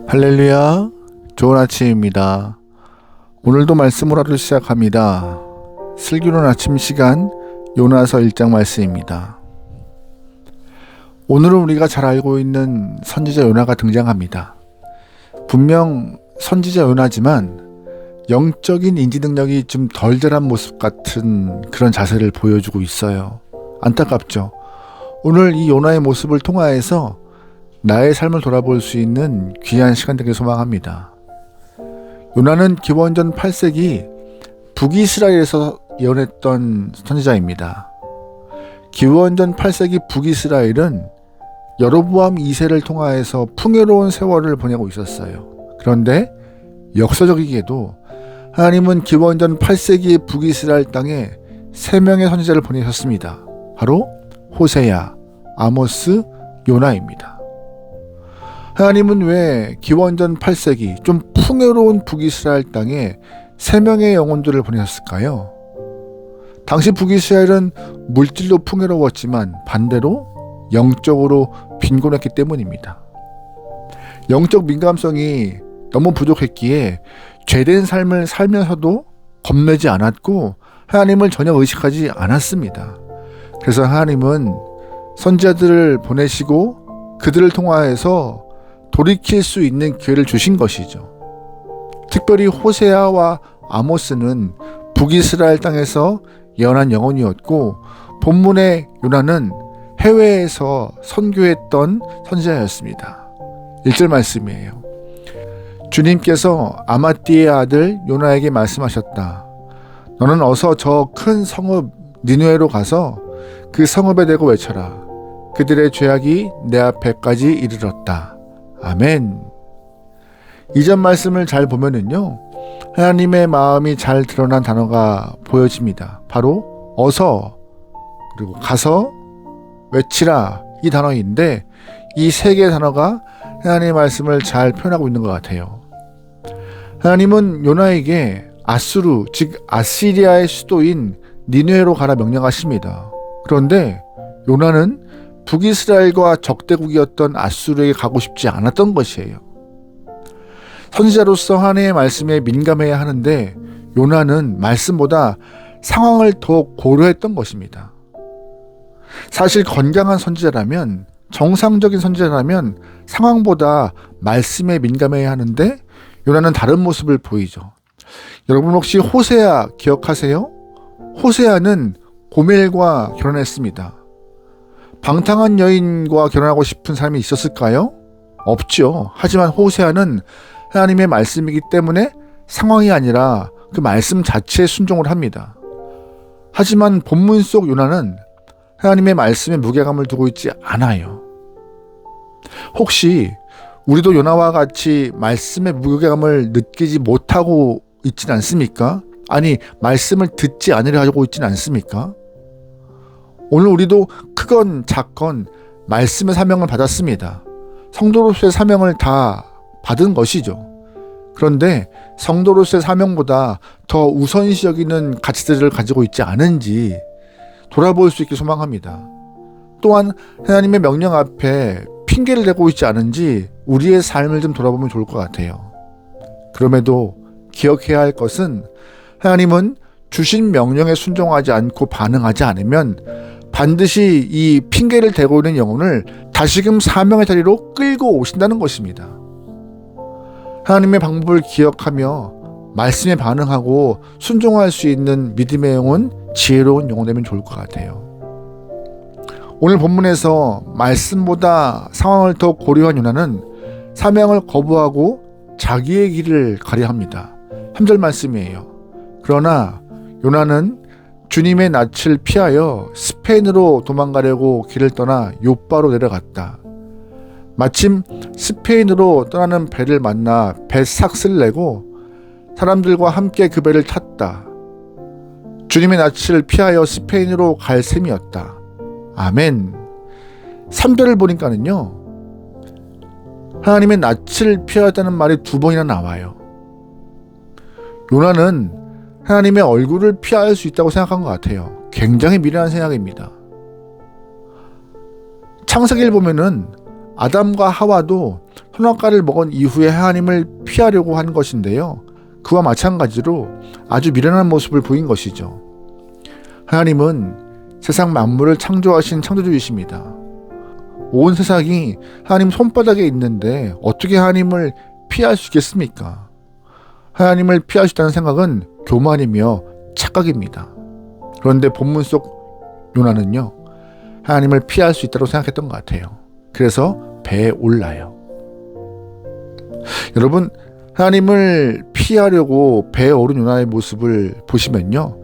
할렐루야, 좋은 아침입니다. 오늘도 말씀으로 하루 시작합니다. 슬기로운 아침 시간 요나서 1장 말씀입니다. 오늘은 우리가 잘 알고 있는 선지자 요나가 등장합니다. 분명 선지자 요나지만 영적인 인지 능력이 좀 덜 자란 모습 같은 그런 자세를 보여주고 있어요. 안타깝죠. 오늘 이 요나의 모습을 통하여서 나의 삶을 돌아볼 수 있는 귀한 시간 되길 소망합니다. 요나는 기원전 8세기 북이스라엘에서 예언했던 선지자입니다. 기원전 8세기 북이스라엘은 여로보암 2세를 통하여서 풍요로운 세월을 보내고 있었어요. 그런데 역사적이게도 하나님은 기원전 8세기 북이스라엘 땅에 3명의 선지자를 보내셨습니다. 바로 호세야, 아모스, 요나입니다. 하나님은 왜 기원전 8세기 좀 풍요로운 북이스라엘 땅에 3명의 영혼들을 보내셨을까요? 당시 북이스라엘은 물질로 풍요로웠지만 반대로 영적으로 빈곤했기 때문입니다. 영적 민감성이 너무 부족했기에 죄된 삶을 살면서도 겁내지 않았고 하나님을 전혀 의식하지 않았습니다. 그래서 하나님은 선지자들을 보내시고 그들을 통하여서 돌이킬 수 있는 기회를 주신 것이죠. 특별히 호세아와 아모스는 북이스라엘 땅에서 예언한 영혼이었고 본문의 요나는 해외에서 선교했던 선지자였습니다. 1절 말씀이에요. 주님께서 아마띠의 아들 요나에게 말씀하셨다. 너는 어서 저 큰 성읍 니느웨로 가서 그 성읍에 대고 외쳐라. 그들의 죄악이 내 앞에까지 이르렀다. 아멘. 이전 말씀을 잘 보면은요, 하나님의 마음이 잘 드러난 단어가 보여집니다. 바로 어서, 그리고 가서, 외치라, 이 단어인데 이 3개의 단어가 하나님의 말씀을 잘 표현하고 있는 것 같아요. 하나님은 요나에게 아수르, 즉 아시리아의 수도인 니느웨로 가라 명령하십니다. 그런데 요나는 북이스라엘과 적대국이었던 아수르에게 가고 싶지 않았던 것이에요. 선지자로서 하나님의 말씀에 민감해야 하는데 요나는 말씀보다 상황을 더 고려했던 것입니다. 사실 건강한 선지자라면, 정상적인 선지자라면 상황보다 말씀에 민감해야 하는데 요나는 다른 모습을 보이죠. 여러분 혹시 호세아 기억하세요? 호세아는 고멜과 결혼했습니다. 방탕한 여인과 결혼하고 싶은 사람이 있었을까요? 없죠. 하지만 호세아는 하나님의 말씀이기 때문에 상황이 아니라 그 말씀 자체에 순종을 합니다. 하지만 본문 속 요나는 하나님의 말씀에 무게감을 두고 있지 않아요. 혹시 우리도 요나와 같이 말씀의 무게감을 느끼지 못하고 있진 않습니까? 아니, 말씀을 듣지 않으려 하고 있진 않습니까? 오늘 우리도 크건 작건 말씀의 사명을 받았습니다. 성도로서의 사명을 다 받은 것이죠. 그런데 성도로서의 사명보다 더 우선시 여기는 가치들을 가지고 있지 않은지 돌아볼 수 있게 소망합니다. 또한 하나님의 명령 앞에 핑계를 대고 있지 않은지 우리의 삶을 좀 돌아보면 좋을 것 같아요. 그럼에도 기억해야 할 것은 하나님은 주신 명령에 순종하지 않고 반응하지 않으면 반드시 이 핑계를 대고 있는 영혼을 다시금 사명의 자리로 끌고 오신다는 것입니다. 하나님의 방법을 기억하며 말씀에 반응하고 순종할 수 있는 믿음의 영혼, 지혜로운 영혼 되면 좋을 것 같아요. 오늘 본문에서 말씀보다 상황을 더 고려한 요나는 사명을 거부하고 자기의 길을 가려 합니다. 3절 말씀이에요. 그러나 요나는 주님의 낯을 피하여 스페인으로 도망가려고 길을 떠나 요빠로 내려갔다. 마침 스페인으로 떠나는 배를 만나 배삭스를 내고 사람들과 함께 그 배를 탔다. 주님의 낯을 피하여 스페인으로 갈 셈이었다. 아멘. 3절을 보니까는요, 하나님의 낯을 피하였다는 말이 2번이나 나와요. 요나는 하나님의 얼굴을 피할 수 있다고 생각한 것 같아요. 굉장히 미련한 생각입니다. 창세기를 보면은 아담과 하와도 선악과를 먹은 이후에 하나님을 피하려고 한 것인데요. 그와 마찬가지로 아주 미련한 모습을 보인 것이죠. 하나님은 세상 만물을 창조하신 창조주이십니다. 온 세상이 하나님 손바닥에 있는데 어떻게 하나님을 피할 수 있겠습니까? 하나님을 피할 수 있다는 생각은 교만이며 착각입니다. 그런데 본문 속 요나는요, 하나님을 피할 수 있다고 생각했던 것 같아요. 그래서 배에 올라요. 여러분, 하나님을 피하려고 배에 오른 요나의 모습을 보시면요,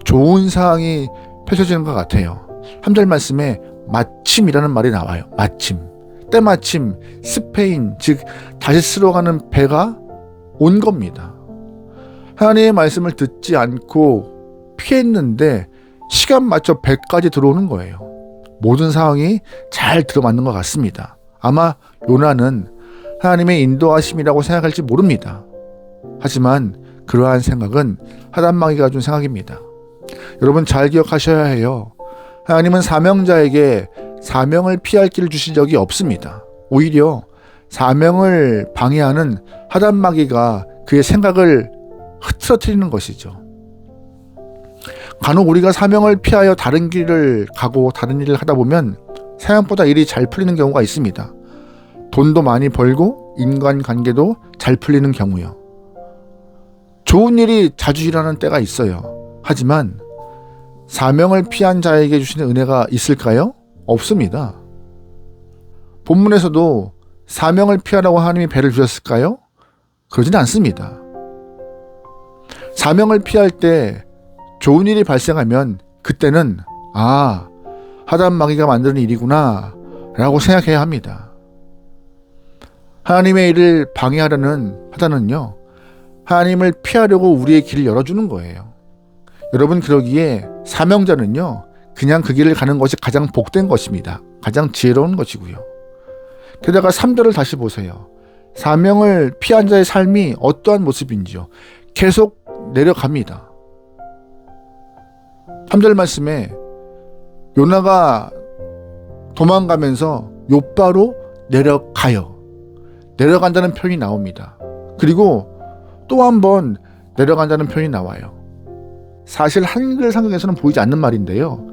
좋은 상황이 펼쳐지는 것 같아요. 3절 말씀에 마침이라는 말이 나와요. 마침. 때마침 스페인, 즉 다시스로 가는 배가 온 겁니다. 하나님의 말씀을 듣지 않고 피했는데 시간 맞춰 배까지 들어오는 거예요. 모든 상황이 잘 들어맞는 것 같습니다. 아마 요나는 하나님의 인도하심이라고 생각할지 모릅니다. 하지만 그러한 생각은 하단마귀가 준 생각입니다. 여러분 잘 기억하셔야 해요. 하나님은 사명자에게 사명을 피할 길을 주신 적이 없습니다. 오히려 사명을 방해하는 하단마귀가 그의 생각을 흐트러뜨리는 것이죠. 간혹 우리가 사명을 피하여 다른 길을 가고 다른 일을 하다 보면 생각보다 일이 잘 풀리는 경우가 있습니다. 돈도 많이 벌고 인간관계도 잘 풀리는 경우요. 좋은 일이 자주 일어나는 때가 있어요. 하지만 사명을 피한 자에게 주시는 은혜가 있을까요? 없습니다. 본문에서도 사명을 피하라고 하나님이 배를 주셨을까요? 그러진 않습니다. 사명을 피할 때 좋은 일이 발생하면 그때는 하단마귀가 만드는 일이구나 라고 생각해야 합니다. 하나님의 일을 방해하려는 하단은요, 하나님을 피하려고 우리의 길을 열어주는 거예요. 여러분 그러기에 사명자는요, 그냥 그 길을 가는 것이 가장 복된 것입니다. 가장 지혜로운 것이고요. 게다가 3절을 다시 보세요. 사명을 피한 자의 삶이 어떠한 모습인지요. 계속 내려갑니다. 3절 말씀에 요나가 도망가면서 욥바로 내려가요. 내려간다는 표현이 나옵니다. 그리고 또 한 번 내려간다는 표현이 나와요. 사실 한글 성경에서는 보이지 않는 말인데요.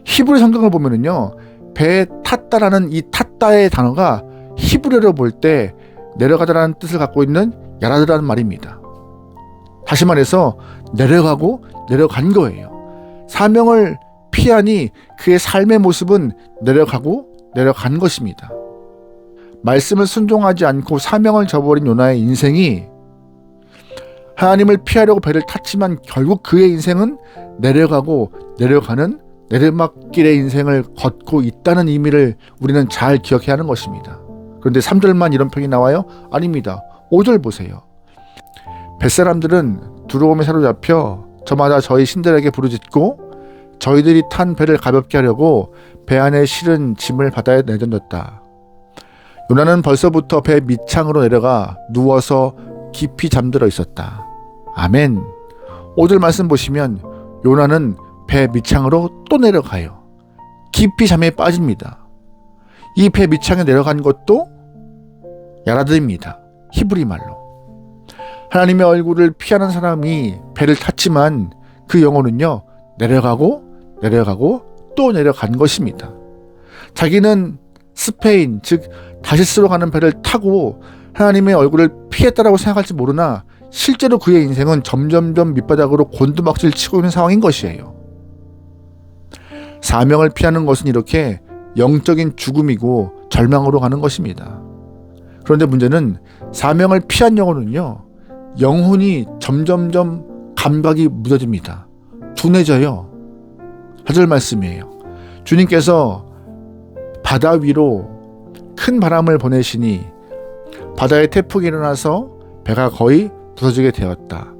히브리 성경을 보면은요, 배에 탔다라는 이 탔다의 단어가 히브리어로 볼 때 내려가다라는 뜻을 갖고 있는 야라드라는 말입니다. 다시 말해서 내려가고 내려간 거예요. 사명을 피하니 그의 삶의 모습은 내려가고 내려간 것입니다. 말씀을 순종하지 않고 사명을 저버린 요나의 인생이 하나님을 피하려고 배를 탔지만 결국 그의 인생은 내려가고 내려가는 내리막길의 인생을 걷고 있다는 의미를 우리는 잘 기억해야 하는 것입니다. 그런데 3절만 이런 표현이 나와요? 아닙니다. 5절 보세요. 뱃사람들은 두려움에 사로잡혀 저마다 저희 신들에게 부르짖고 저희들이 탄 배를 가볍게 하려고 배 안에 실은 짐을 바다에 내던졌다. 요나는 벌써부터 배 밑창으로 내려가 누워서 깊이 잠들어 있었다. 아멘. 5절 말씀 보시면 요나는 배 밑창으로 또 내려가요. 깊이 잠에 빠집니다. 이 배 밑창에 내려간 것도 야라드입니다. 히브리 말로. 하나님의 얼굴을 피하는 사람이 배를 탔지만 그 영혼은요, 내려가고 내려가고 또 내려간 것입니다. 자기는 스페인, 즉 다시스로 가는 배를 타고 하나님의 얼굴을 피했다라고 생각할지 모르나 실제로 그의 인생은 점점점 밑바닥으로 곤두박질 치고 있는 상황인 것이에요. 사명을 피하는 것은 이렇게 영적인 죽음이고 절망으로 가는 것입니다. 그런데 문제는 사명을 피한 영혼은요, 영혼이 점점점 감각이 무뎌집니다. 둔해져요. 4절 말씀이에요. 주님께서 바다 위로 큰 바람을 보내시니 바다에 태풍이 일어나서 배가 거의 부서지게 되었다.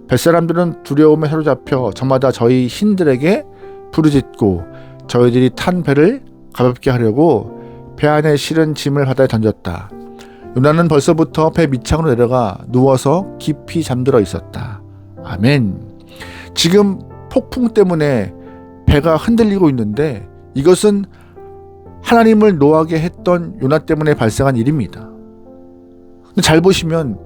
뱃사람들은 두려움에 사로잡혀 저마다 저희 신들에게 부르짖고 저희들이 탄 배를 가볍게 하려고 배 안에 실은 짐을 바다에 던졌다. 요나는 벌써부터 배 밑창으로 내려가 누워서 깊이 잠들어 있었다. 아멘. 지금 폭풍 때문에 배가 흔들리고 있는데 이것은 하나님을 노하게 했던 요나 때문에 발생한 일입니다. 근데 잘 보시면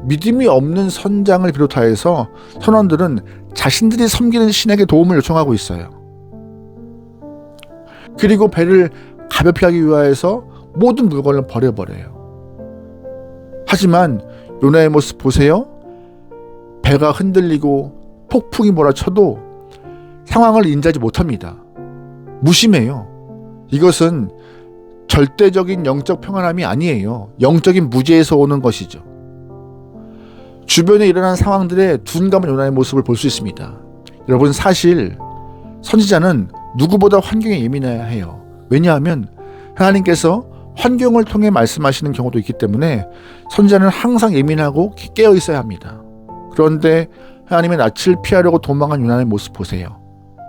믿음이 없는 선장을 비롯하여서 선원들은 자신들이 섬기는 신에게 도움을 요청하고 있어요. 그리고 배를 가볍게 하기 위하여서 모든 물건을 버려버려요. 하지만 요나의 모습 보세요. 배가 흔들리고 폭풍이 몰아쳐도 상황을 인지하지 못합니다. 무심해요. 이것은 절대적인 영적 평안함이 아니에요. 영적인 무지에서 오는 것이죠. 주변에 일어난 상황들에 둔감한 요나의 모습을 볼 수 있습니다. 여러분, 사실 선지자는 누구보다 환경에 예민해야 해요. 왜냐하면 하나님께서 환경을 통해 말씀하시는 경우도 있기 때문에 선지자는 항상 예민하고 깨어 있어야 합니다. 그런데 하나님의 낯을 피하려고 도망한 요나의 모습 보세요.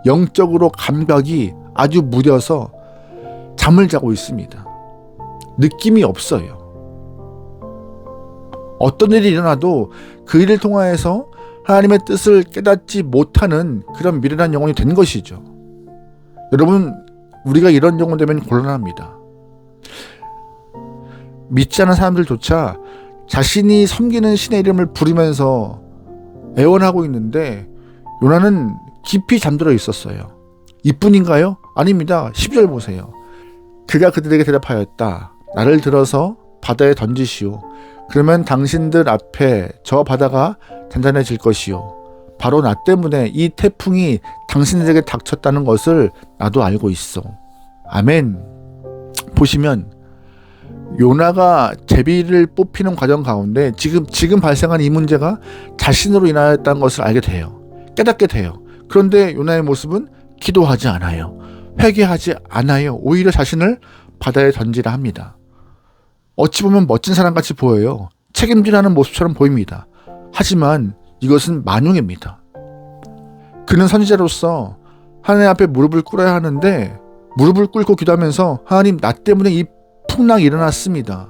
영적으로 감각이 아주 무뎌서 잠을 자고 있습니다. 느낌이 없어요. 어떤 일이 일어나도 그 일을 통하여서 하나님의 뜻을 깨닫지 못하는 그런 미련한 영혼이 된 것이죠. 여러분, 우리가 이런 영혼 되면 곤란합니다. 믿지 않은 사람들조차 자신이 섬기는 신의 이름을 부르면서 애원하고 있는데 요나는 깊이 잠들어 있었어요. 이뿐인가요? 아닙니다. 10절 보세요. 그가 그들에게 대답하였다. 나를 들어서 바다에 던지시오. 그러면 당신들 앞에 저 바다가 잔잔해질 것이요. 바로 나 때문에 이 태풍이 당신들에게 닥쳤다는 것을 나도 알고 있어. 아멘. 보시면 요나가 제비를 뽑히는 과정 가운데 지금 발생한 이 문제가 자신으로 인하였다는 것을 알게 돼요. 깨닫게 돼요. 그런데 요나의 모습은 기도하지 않아요. 회개하지 않아요. 오히려 자신을 바다에 던지라 합니다. 어찌 보면 멋진 사람같이 보여요. 책임지라는 모습처럼 보입니다. 하지만 이것은 만용입니다. 그는 선지자로서 하나님 앞에 무릎을 꿇어야 하는데 무릎을 꿇고 기도하면서 하나님, 나 때문에 이 풍랑이 일어났습니다.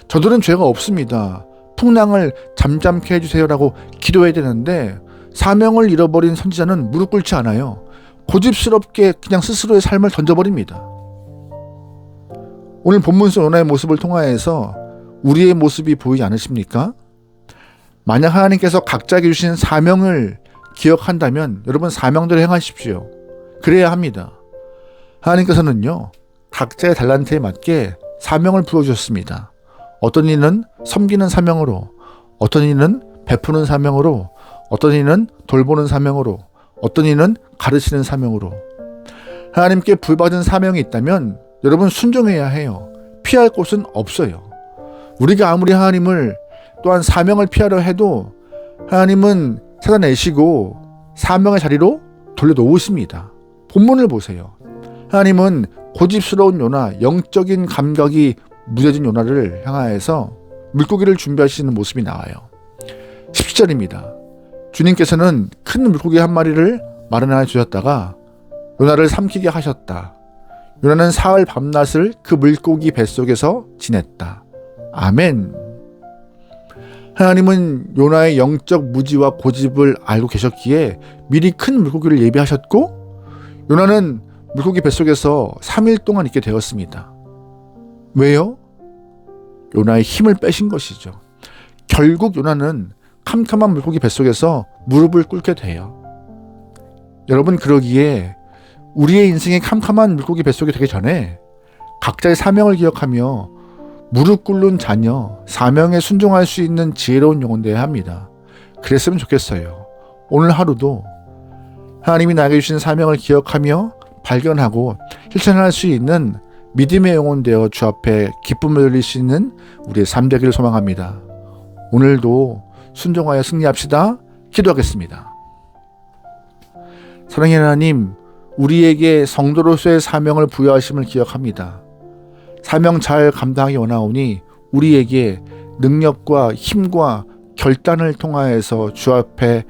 저들은 죄가 없습니다. 풍랑을 잠잠케 해주세요라고 기도해야 되는데 사명을 잃어버린 선지자는 무릎 꿇지 않아요. 고집스럽게 그냥 스스로의 삶을 던져버립니다. 오늘 본문 속 요나의 모습을 통하여서 우리의 모습이 보이지 않으십니까? 만약 하나님께서 각자에게 주신 사명을 기억한다면 여러분, 사명대로 행하십시오. 그래야 합니다. 하나님께서는요, 각자의 달란트에 맞게 사명을 부여주셨습니다. 어떤 이는 섬기는 사명으로, 어떤 이는 베푸는 사명으로, 어떤 이는 돌보는 사명으로, 어떤 이는 가르치는 사명으로. 하나님께 부여받은 사명이 있다면 여러분, 순종해야 해요. 피할 곳은 없어요. 우리가 아무리 하나님을 또한 사명을 피하려 해도 하나님은 찾아내시고 사명의 자리로 돌려놓으십니다. 본문을 보세요. 하나님은 고집스러운 요나, 영적인 감각이 무뎌진 요나를 향하여서 물고기를 준비하시는 모습이 나와요. 17절입니다. 주님께서는 큰 물고기 한 마리를 마련하여 주셨다가 요나를 삼키게 하셨다. 요나는 사흘 밤낮을 그 물고기 뱃속에서 지냈다. 아멘. 하나님은 요나의 영적 무지와 고집을 알고 계셨기에 미리 큰 물고기를 예비하셨고 요나는 물고기 뱃속에서 3일 동안 있게 되었습니다. 왜요? 요나의 힘을 빼신 것이죠. 결국 요나는 캄캄한 물고기 뱃속에서 무릎을 꿇게 돼요. 여러분, 그러기에 우리의 인생의 캄캄한 물고기 뱃속에 되기 전에 각자의 사명을 기억하며 무릎 꿇는 자녀, 사명에 순종할 수 있는 지혜로운 영혼 되어야 합니다. 그랬으면 좋겠어요. 오늘 하루도 하나님이 나에게 주신 사명을 기억하며 발견하고 실천할 수 있는 믿음의 영혼 되어 주 앞에 기쁨을 돌릴 수 있는 우리의 삶 되기를 소망합니다. 오늘도 순종하여 승리합시다. 기도하겠습니다. 사랑의 하나님, 우리에게 성도로서의 사명을 부여하심을 기억합니다. 사명 잘 감당하기 원하오니 우리에게 능력과 힘과 결단을 통하여서 주 앞에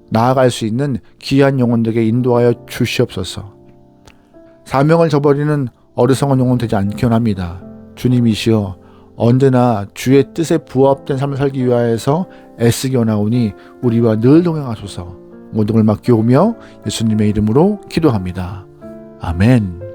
나아갈 수 있는 귀한 영혼들에게 인도하여 주시옵소서. 사명을 저버리는 어리석은 영혼 되지 않기 원합니다. 주님이시여, 언제나 주의 뜻에 부합된 삶을 살기 위하여서 애쓰기 원하오니 우리와 늘 동행하소서. 모든 걸 맡기오며 예수님의 이름으로 기도합니다. 아멘.